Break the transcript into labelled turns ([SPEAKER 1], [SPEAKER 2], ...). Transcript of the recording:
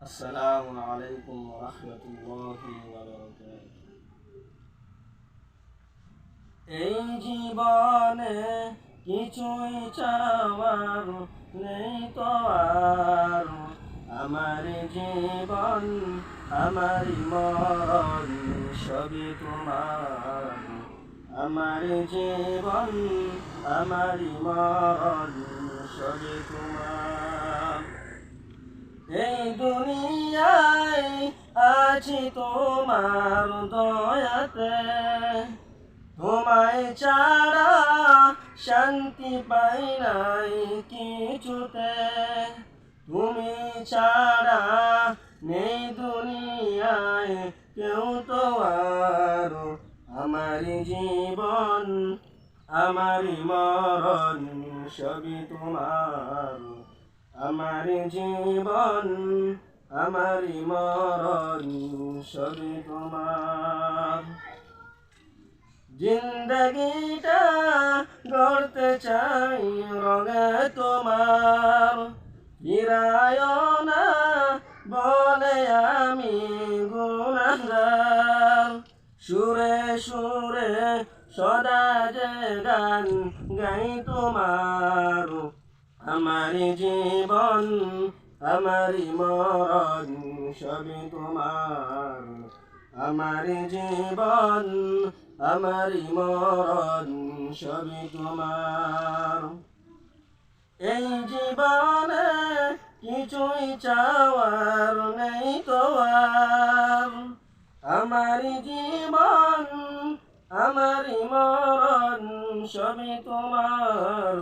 [SPEAKER 1] আসসালামু আলাইকুম ওয়া রাহমাতুল্লাহি ওয়া বারাকাতুহু। এই জীবনে কিছুই চাওয়ার নেই তো আর, আমার জীবন আমারই মরণ সবই তোমার। আমার জীবন আমারই মরণ সবই তোমার। এই দুনিয়ায় আছি তোমার দয়াতে, তোমায় ছাড়া শান্তি পাই নাই কিছুতে। তুমি ছাড়া নেই দুনিয়ায় কেউ তো আর, আমার জীবন আমারই মরণ সবই তোমার। আমার জীবন আমারই মরণ সবই তোমার। জিন্দগিটা গড়তে চাই রঙে তোমার, ফিরায় না বলে আমি গুনাহগার। সুরে সুরে সদা যে গান গাই তোমার। আমার জীবন আমারই মরণ সবই তোমার। আমার জীবন আমারই মরণ সবই তোমার। এই জীবনে কিছুই চাওয়ার নেই তো আর, আমার জীবন আমারই মরণ সবই তোমার।